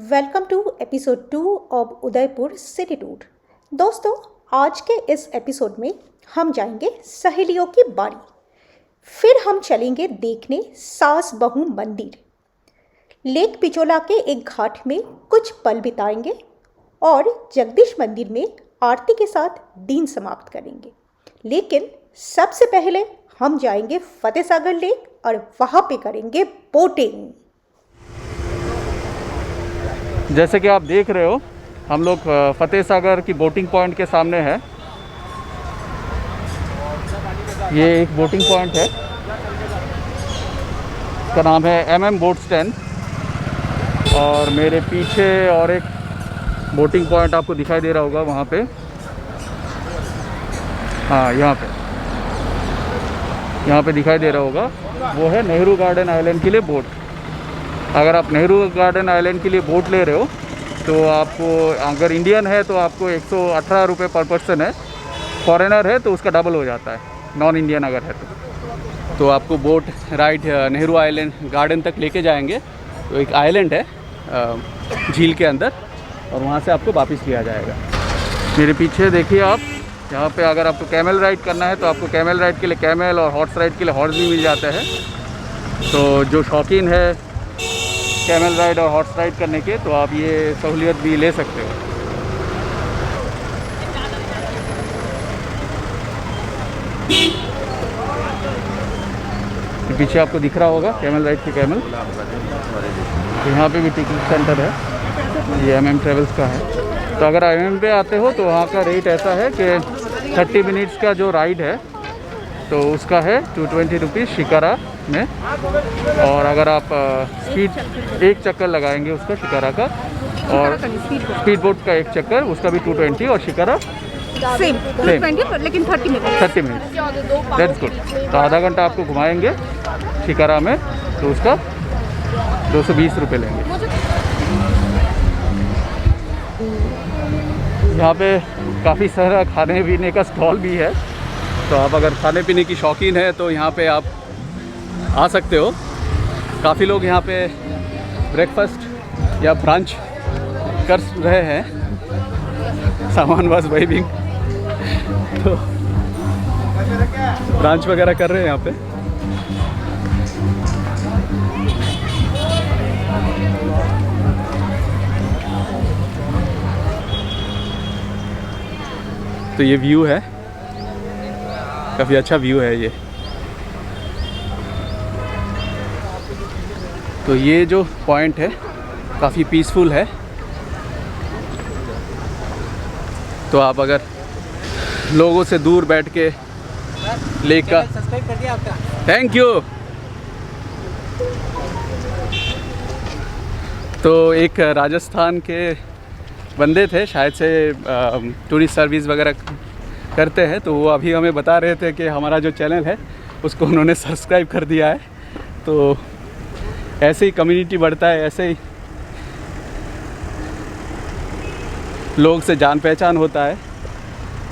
Welcome to episode 2 of Udaipur city tour. दोस्तों, आज के इस एपिसोड में हम जाएंगे सहेलियों की बाड़ी। फिर हम चलेंगे देखने सास बहू मंदिर। लेक पिचोला के एक घाट में कुछ पल बिताएंगे और जगदीश मंदिर में आरती के साथ दिन समाप्त करेंगे। लेकिन सबसे पहले हम जाएंगे फतेह सागर लेक और वहाँ पे करेंगे बोटिंग। जैसे कि आप देख रहे हो, हम लोग फतेह सागर की बोटिंग पॉइंट के सामने है। ये एक बोटिंग पॉइंट है, इसका नाम है MM बोट स्टैंड। और मेरे पीछे और एक बोटिंग पॉइंट आपको दिखाई दे रहा होगा, वहाँ पे, हाँ यहाँ पे दिखाई दे रहा होगा, वो है नेहरू गार्डन आइलैंड के लिए बोट। अगर आप नेहरू गार्डन आइलैंड के लिए बोट ले रहे हो तो आपको, अगर इंडियन है तो आपको 118 रुपये पर पर्सन है। फॉरेनर है तो उसका डबल हो जाता है, नॉन इंडियन अगर है तो आपको boat ride Nehru island garden तक लेके जाएंगे। तो एक आइलैंड है झील के अंदर, और वहाँ से आपको वापस लिया जाएगा। मेरे पीछे देखिए आप, यहाँ पे अगर आपको कैमल राइड करना है तो आपको कैमल राइड के लिए कैमल और हॉर्स राइड के लिए हॉर्स भी मिल जाता है। तो जो शौकीन है कैमल राइड और हॉर्स राइड करने के, तो आप ये सहूलियत भी ले सकते हो। पीछे आपको दिख रहा होगा कैमल राइड के कैमल। तो यहाँ पे भी टिकट सेंटर है, ये MM ट्रेवल्स का है। तो अगर MM पे आते हो तो वहाँ का रेट ऐसा है कि 30 मिनट्स का जो राइड है तो उसका है 220 रुपीज़ शिकारा में। और अगर आप स्पीड एक चक्कर लगाएंगे उसका शिकारा का, और स्पीड बोट का एक चक्कर उसका भी 220, और शिकारा सेम 220 लेकिन 30 मिनट। That's good. तो आधा घंटा आपको घुमाएंगे शिकारा में, तो उसका 220 रुपये लेंगे। यहाँ पे काफ़ी सारा खाने पीने का स्टॉल भी है, तो आप अगर खाने पीने की शौकीन है तो यहाँ पे आप आ सकते हो। काफ़ी लोग यहाँ पे ब्रेकफास्ट या ब्रंच कर रहे हैं, सामान वाज वेटिंग, तो ब्रंच वगैरह कर रहे हैं यहाँ पे। तो ये व्यू है, काफ़ी अच्छा व्यू है ये। तो ये जो पॉइंट है काफ़ी पीसफुल है। तो आप अगर लोगों से दूर बैठ के लेक का, सब्सक्राइब कर दिया आपका, थैंक यू। तो एक राजस्थान के बंदे थे, शायद से टूरिस्ट सर्विस वगैरह करते हैं, तो वो अभी हमें बता रहे थे कि हमारा जो चैनल है उसको उन्होंने सब्सक्राइब कर दिया है। तो ऐसे ही कम्युनिटी बढ़ता है, ऐसे ही लोग से जान पहचान होता है,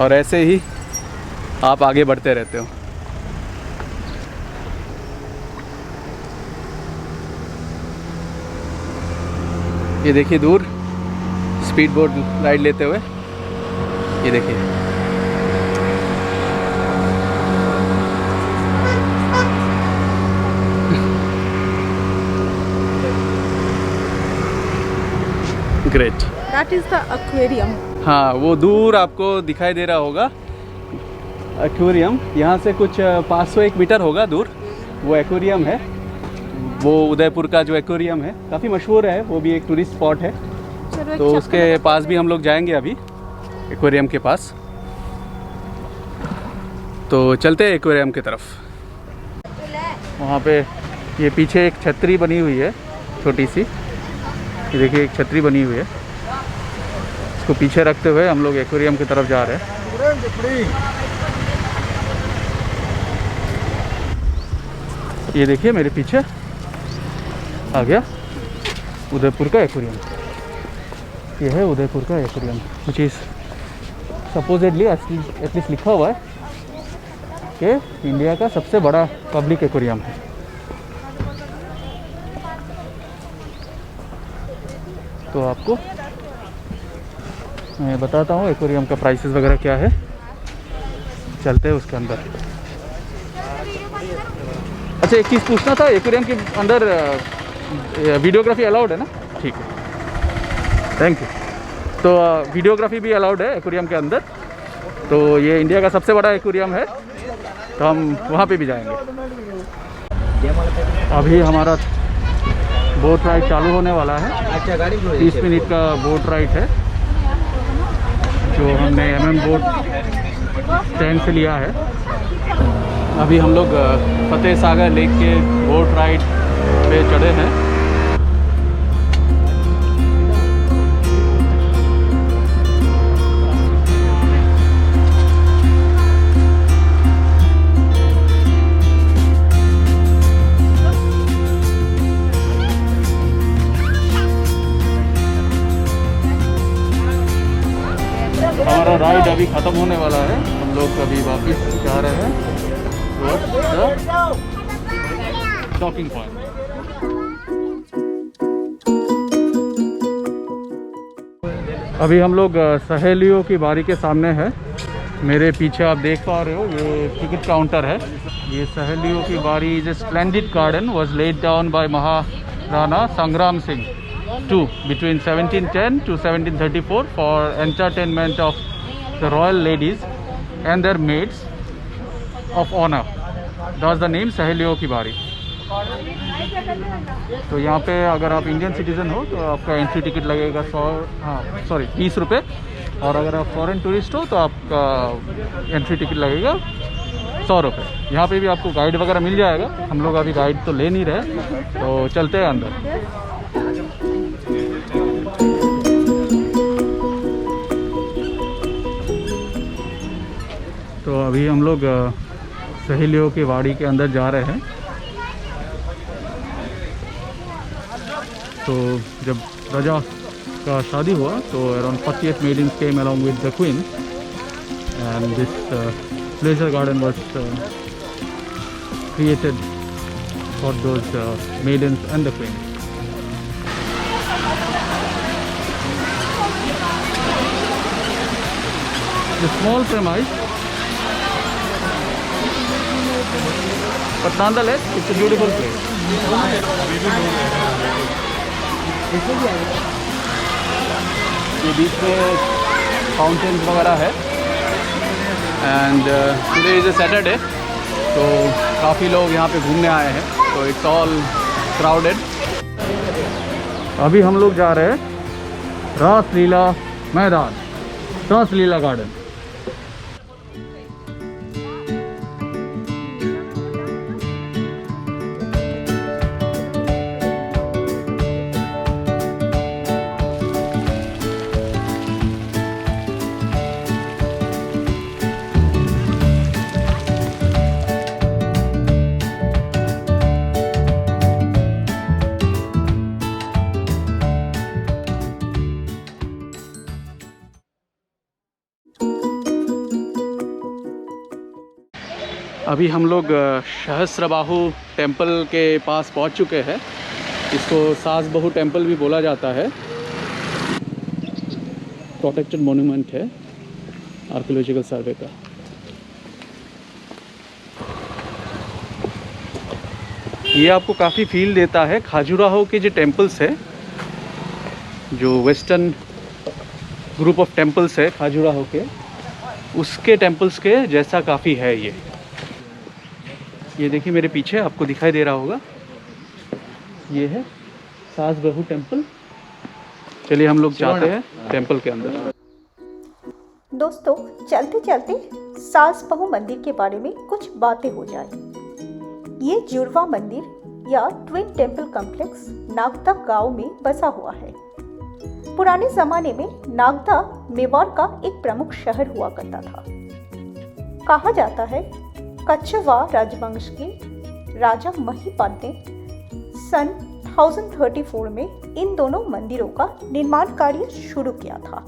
और ऐसे ही आप आगे बढ़ते रहते हो। ये देखिए दूर स्पीड बोट राइड लेते हुए, ये देखिए। Great. That is the aquarium. हाँ, वो दूर आपको दिखाई दे रहा होगा एक्वेरियम। यहाँ से कुछ 501 मीटर होगा दूर वो एक्वेरियम है। वो उदयपुर का जो एक्वेरियम है काफ़ी मशहूर है, वो भी एक टूरिस्ट स्पॉट है। तो उसके पास भी हम लोग जाएंगे अभी, एक्वेरियम के पास। तो चलते हैं एक्वेरियम की तरफ। वहाँ पे ये पीछे एक छतरी बनी हुई है छोटी सी, ये देखिए एक छतरी बनी हुई है। इसको पीछे रखते हुए हम लोग एक्वेरियम की तरफ जा रहे हैं। ये देखिए मेरे पीछे आ गया उदयपुर का एक्वेरियम। ये है उदयपुर का aquarium, which is supposedly at least लिखा हुआ है कि इंडिया का सबसे बड़ा पब्लिक एक्वेरियम है। तो आपको मैं बताता हूँ एक्वेरियम का प्राइसेस वगैरह क्या है। चलते हैं उसके अंदर। अच्छा, एक चीज़ पूछना था, एक्वेरियम के अंदर वीडियोग्राफी अलाउड है ना? ठीक है, थैंक यू। तो वीडियोग्राफी भी अलाउड है एक्वेरियम के अंदर। तो ये इंडिया का सबसे बड़ा एक्वेरियम है, तो हम वहाँ पे भी जाएंगे। अभी हमारा बोट राइड चालू होने वाला है। 30 मिनट का बोट राइड है जो हमने बोट स्टैंड से लिया है। अभी हम लोग फतेह सागर लेक के बोट राइड पे चढ़े हैं। हमारा राइड अभी ख़त्म होने वाला है। हम लोग अभी वापस जा रहे हैं शॉपिंग पॉइंट। अभी हम लोग सहेलियों की बारी के सामने है। मेरे पीछे आप देख पा रहे हो, ये टिकट काउंटर है। ये सहेलियों की बारी is a splendid garden was laid down by Maharana संग्राम Singh II between 1710 to 1734 for entertainment of the royal ladies and their maids of honor. That's the name सहेलियों की बारी। तो यहाँ पे अगर आप इंडियन सिटीज़न हो तो आपका एंट्री टिकट लगेगा 30 रुपये, और अगर आप फॉरेन टूरिस्ट हो तो आपका एंट्री टिकट लगेगा 100 रुपये। यहाँ पे भी आपको गाइड वगैरह मिल जाएगा। हम लोग अभी गाइड तो ले नहीं रहे, तो चलते हैं अंदर। तो अभी हम लोग सहेलियों की वाड़ी के अंदर जा रहे हैं। तो जब राजा का शादी हुआ तो around 48 maidens came along with the queen, and this pleasure garden was created for those maidens and the queen. The small premise, but nonetheless it's a beautiful place. ये बीच में फाउंटेन्स वगैरह है। And today is a Saturday, तो काफ़ी लोग यहाँ पे घूमने आए हैं, तो इट्स ऑल क्राउडेड। अभी हम लोग जा रहे हैं रासलीला मैदान, रासलीला गार्डन। अभी हम लोग सहस्त्रबाहु टेम्पल के पास पहुंच चुके हैं। इसको सास बहू टेम्पल भी बोला जाता है। प्रोटेक्टेड मॉन्यूमेंट है आर्कियोलॉजिकल सर्वे का। ये आपको काफ़ी फील देता है खाजुराहो के जो टेम्पल्स है, जो वेस्टर्न ग्रुप ऑफ टेम्पल्स है खाजुराहो के, उसके टेम्पल्स के जैसा काफ़ी है ये देखिए मेरे पीछे आपको दिखाई दे रहा होगा, ये है सास बहू टेम्पल। चलिए हम लोग जाते हैं टेम्पल के अंदर। दोस्तों, चलते चलते सास बहू मंदिर के बारे में कुछ बातें हो जाए। ये जुड़वा मंदिर या ट्विन टेम्पल कॉम्प्लेक्स नागदा गांव में बसा हुआ है। पुराने जमाने में नागदा मेवाड़ का एक प्रमुख शहर हुआ करता था। कहा जाता है कच्छवा राजवंश के राजा महिपाल ने सन 1034 में इन दोनों मंदिरों का निर्माण कार्य शुरू किया था।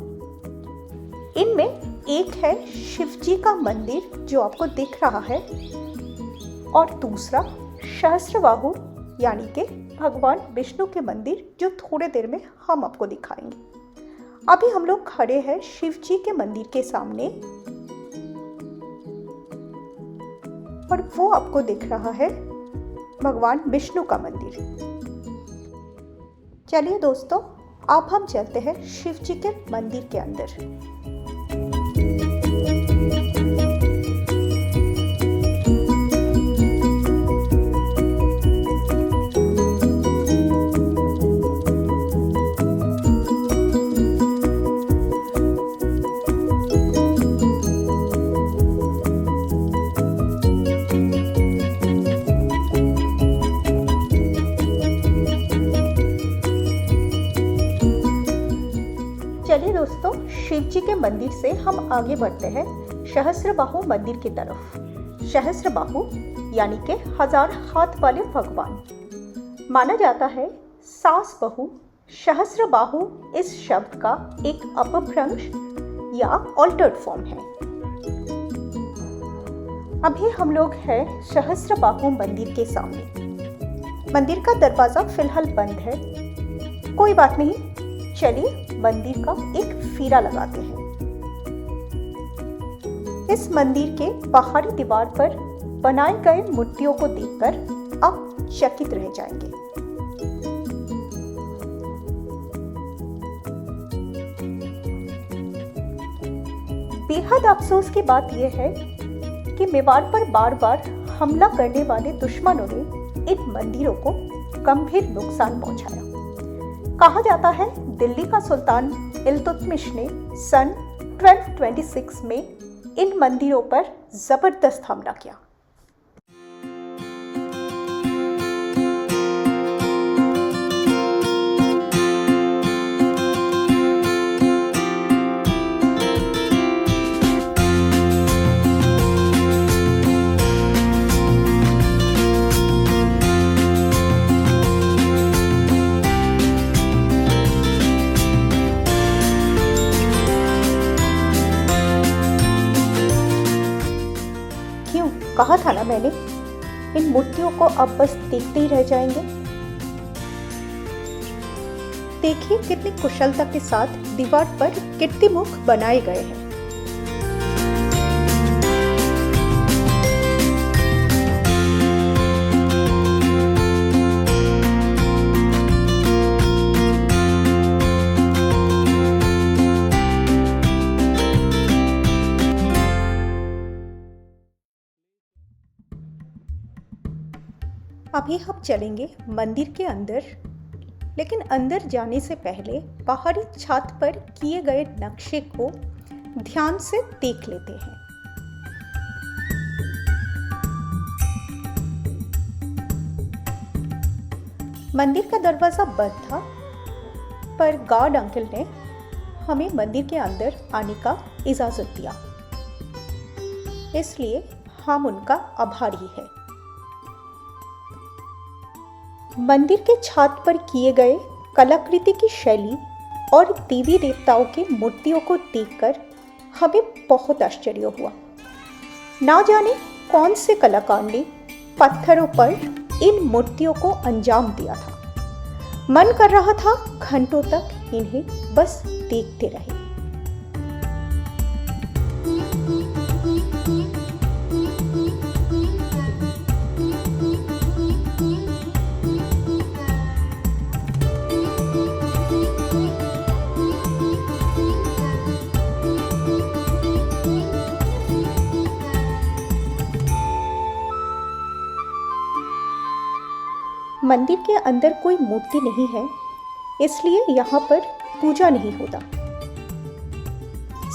इनमें एक है शिवजी का मंदिर जो आपको दिख रहा है, और दूसरा सहस्त्रबाहु यानी कि भगवान विष्णु के मंदिर, जो थोड़े देर में हम आपको दिखाएंगे। अभी हम लोग खड़े हैं शिव जी के मंदिर के सामने और वो आपको दिख रहा है भगवान विष्णु का मंदिर। चलिए दोस्तों, अब हम चलते हैं शिव जी के मंदिर के अंदर। चलिए दोस्तों, शिव जी के मंदिर से हम आगे बढ़ते हैं सहस्त्रबाहु मंदिर की तरफ। सहस्त्रबाहु यानी कि 1000 हाथ वाले भगवान। माना जाता है सास बहु सहस्त्रबाहु इस शब्द का एक अपभ्रंश या ऑल्टर्ड फॉर्म है। अभी हम लोग हैं सहस्त्रबाहु मंदिर के सामने। मंदिर का दरवाजा फिलहाल बंद है, कोई बात नहीं, चलिए मंदिर का एक फेरा लगाते हैं। इस मंदिर के बाहरी दीवार पर बनाए गए मूर्तियों को देखकर आप चकित रह जाएंगे। बेहद अफसोस की बात यह है कि मेवाड़ पर बार बार हमला करने वाले दुश्मनों ने इन मंदिरों को गंभीर नुकसान पहुंचाया। कहा जाता है दिल्ली का सुल्तान इल्तुतमिश ने सन 1226 में इन मंदिरों पर जबरदस्त हमला किया। कहा था ना मैंने, इन मूर्तियों को अब बस देखते ही रह जाएंगे। देखिए कितनी कुशलता के साथ दीवार पर कीर्तिमुख बनाए गए हैं। अभी हम चलेंगे मंदिर के अंदर, लेकिन अंदर जाने से पहले बाहरी छत पर किए गए नक्शे को ध्यान से देख लेते हैं। मंदिर का दरवाजा बंद था, पर गार्ड अंकल ने हमें मंदिर के अंदर आने का इजाजत दिया, इसलिए हम उनका आभारी हैं। मंदिर के छत पर किए गए कलाकृति की शैली और देवी देवताओं की मूर्तियों को देखकर हमें बहुत आश्चर्य हुआ। ना जाने कौन से कलाकार ने पत्थरों पर इन मूर्तियों को अंजाम दिया था। मन कर रहा था घंटों तक इन्हें बस देखते रहे। मंदिर के अंदर कोई मूर्ति नहीं है, इसलिए यहाँ पर पूजा नहीं होता।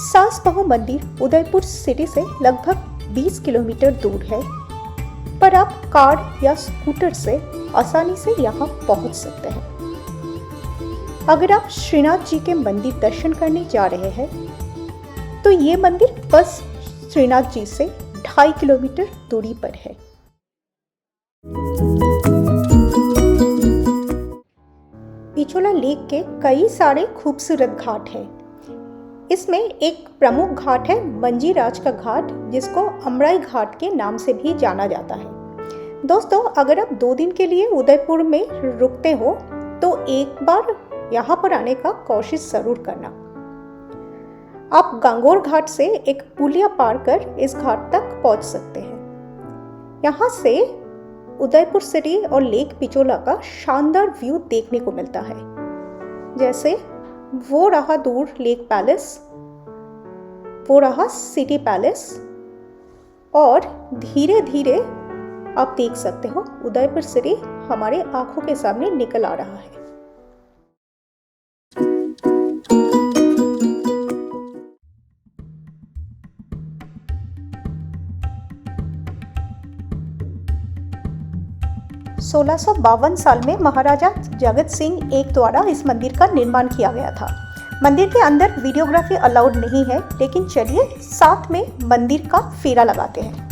सास बहु मंदिर उदयपुर सिटी से लगभग 20 किलोमीटर दूर है, पर आप कार या स्कूटर से आसानी से यहाँ पहुँच सकते हैं। अगर आप श्रीनाथ जी के मंदिर दर्शन करने जा रहे हैं, तो ये मंदिर बस श्रीनाथ जी से 2.5 किलोमीटर दूरी पर है। पिछोला लेक के कई सारे खूबसूरत घाट हैं। इसमें एक प्रमुख घाट है मंजीराज का घाट, जिसको अमराई घाट के नाम से भी जाना जाता है। दोस्तों, अगर आप 2 दिन के लिए उदयपुर में रुकते हो तो एक बार यहाँ पर आने का कोशिश ज़रूर करना। आप गंगोर घाट से एक पुलिया पार कर इस घाट तक पहुँच सकते हैं। यहाँ से उदयपुर सिटी और लेक पिचोला का शानदार व्यू देखने को मिलता है। जैसे वो रहा दूर लेक पैलेस, वो रहा सिटी पैलेस, और धीरे धीरे आप देख सकते हो उदयपुर सिटी हमारे आंखों के सामने निकल आ रहा है। सोलह सौ 52 साल में महाराजा जगत सिंह एक द्वारा इस मंदिर का निर्माण किया गया था। मंदिर के अंदर वीडियोग्राफी अलाउड नहीं है, लेकिन चलिए साथ में मंदिर का फेरा लगाते हैं।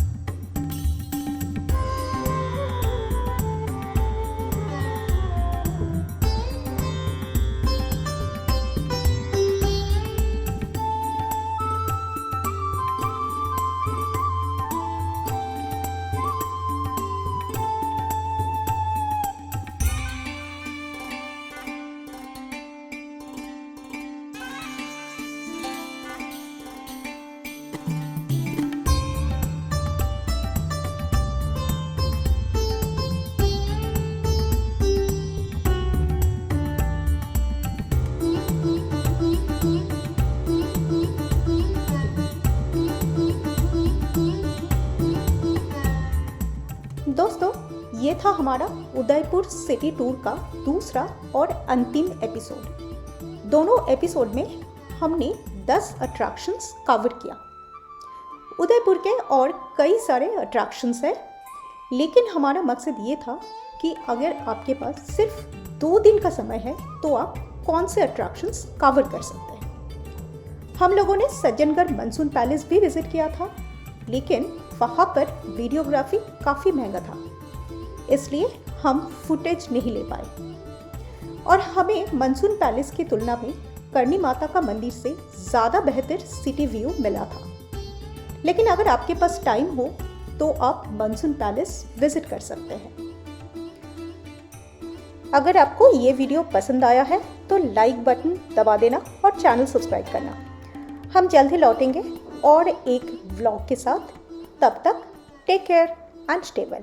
दोस्तों, ये था हमारा उदयपुर सिटी टूर का दूसरा और अंतिम एपिसोड। दोनों एपिसोड में हमने 10 अट्रैक्शंस कवर किया। उदयपुर के और कई सारे अट्रैक्शंस हैं, लेकिन हमारा मकसद ये था कि अगर आपके पास सिर्फ 2 दिन का समय है तो आप कौन से अट्रैक्शंस कवर कर सकते हैं। हम लोगों ने सज्जनगढ़ मानसून पैलेस भी विजिट किया था, लेकिन वहाँ पर वीडियोग्राफी काफ़ी महंगा था, इसलिए हम फुटेज नहीं ले पाए और हमें मानसून पैलेस की तुलना में करणी माता का मंदिर से ज़्यादा बेहतर सिटी व्यू मिला था। लेकिन अगर आपके पास टाइम हो तो आप मानसून पैलेस विजिट कर सकते हैं। अगर आपको ये वीडियो पसंद आया है तो लाइक बटन दबा देना और चैनल सब्सक्राइब करना। हम जल्द ही लौटेंगे और एक व्लॉग के साथ। तब तक take care and stay well.